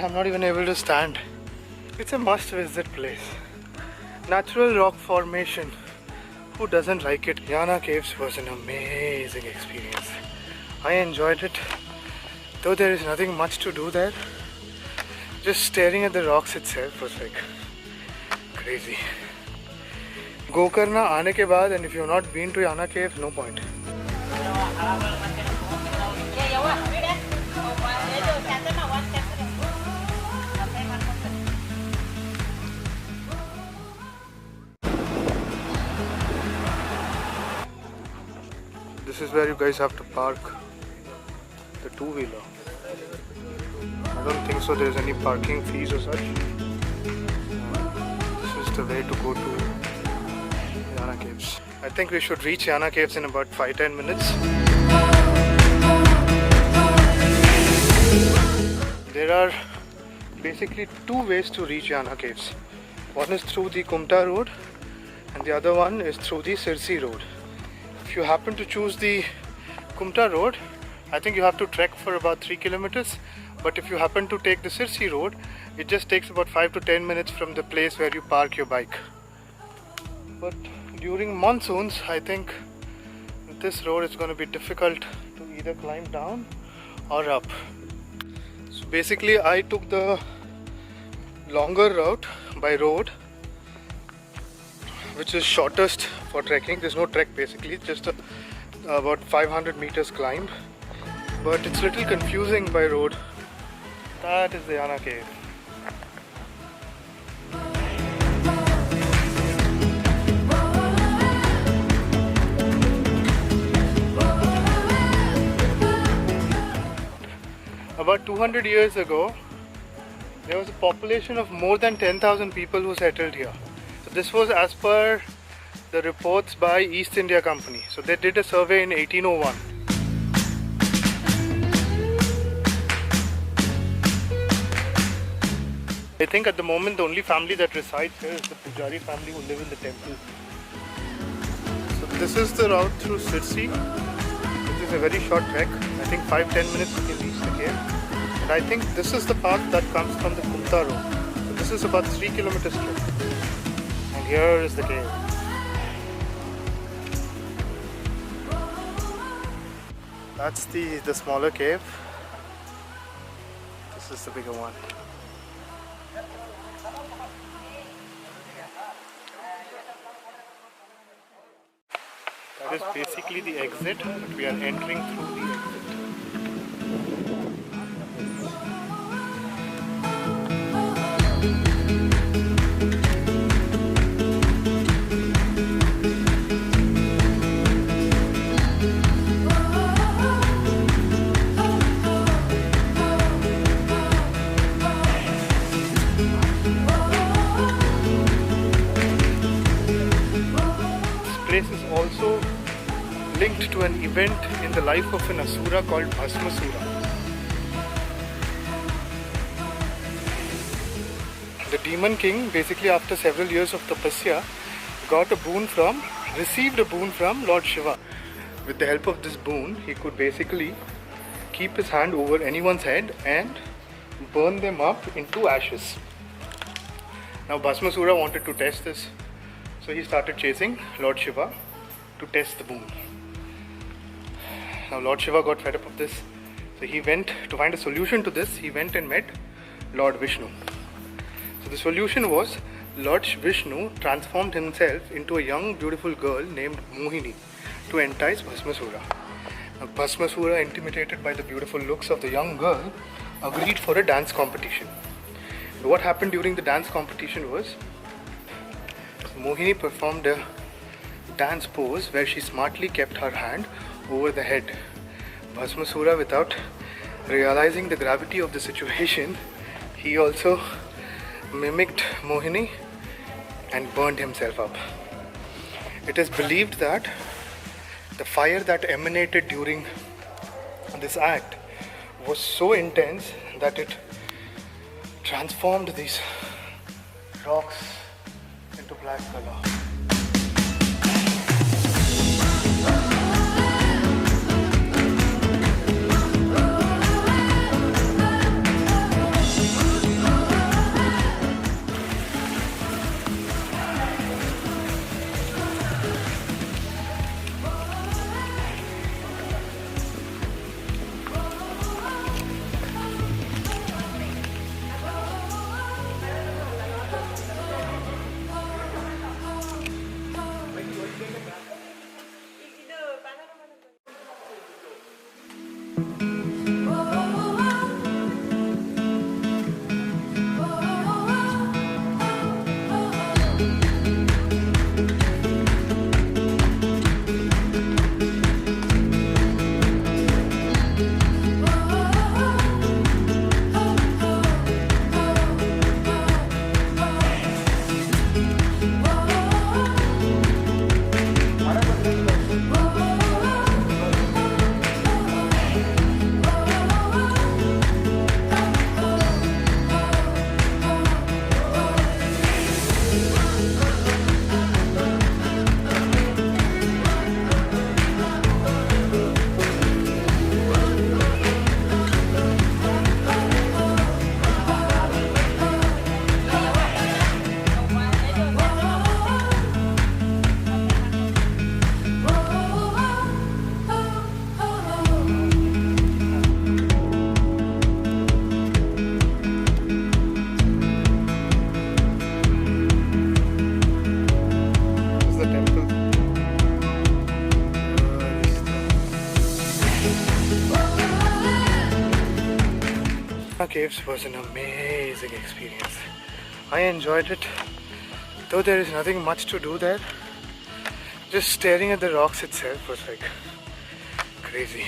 I'm not even able to stand. It's a must visit place. Natural rock formation. Who doesn't like it? Yana Caves was an amazing experience. I enjoyed it. Though there is nothing much to do there, just staring at the rocks itself was like crazy. Gokarna aane ke baad, and if you have not been to Yana Cave, no point. This is where you guys have to park the two-wheeler. I don't think so there's any parking fees or such. This is the way to go to Yana Caves. I think we should reach Yana Caves in about 5-10 minutes. There are basically two ways to reach Yana Caves. One is through the Kumta road and the other one is through the Sirsi road. If you happen to choose the Kumta road, I think you have to trek for about 3 kilometers. But if you happen to take the Sirsi road, it just takes about 5 to 10 minutes from the place where you park your bike. But during monsoons, I think this road is going to be difficult to either climb down or up. So basically I took the longer route by road, which is shortest for trekking. There's no trek basically, just about 500 meters climb, but it's a little confusing by road. That is the Yana Cave. About 200 years ago, there was a population of more than 10,000 people who settled here. So this was as per the reports by East India Company. So they did a survey in 1801. I think at the moment the only family that resides here is the Pujari family who live in the temple. So this is the route through Sirsi, which is a very short trek. I think 5-10 minutes you can reach the cave. And I think this is the path that comes from the Kumta road. So this is about 3 kilometers trek. And here is the cave. That's the smaller cave. This is the bigger one. That is basically the exit, but we are entering through the exit. This place is also linked to an event in the life of an Asura called Bhasmasura. The demon king, basically after several years of tapasya, received a boon from Lord Shiva. With the help of this boon, he could basically keep his hand over anyone's head and burn them up into ashes. Now Bhasmasura wanted to test this, so he started chasing Lord Shiva to test the boon. Now Lord Shiva got fed up of this, so he went to find a solution to this. He went and met Lord Vishnu. So the solution was Lord Vishnu transformed himself into a young beautiful girl named Mohini to entice Bhasmasura. Now Bhasmasura, intimidated by the beautiful looks of the young girl, agreed for a dance competition. And what happened during the dance competition was Mohini performed a dance pose where she smartly kept her hand over the head. Bhasmasura, without realizing the gravity of the situation, he also mimicked Mohini and burned himself up. It is believed that the fire that emanated during this act was so intense that it transformed these rocks into black color. Caves was an amazing experience. I enjoyed it, though there is nothing much to do there. Just staring at the rocks itself was like crazy.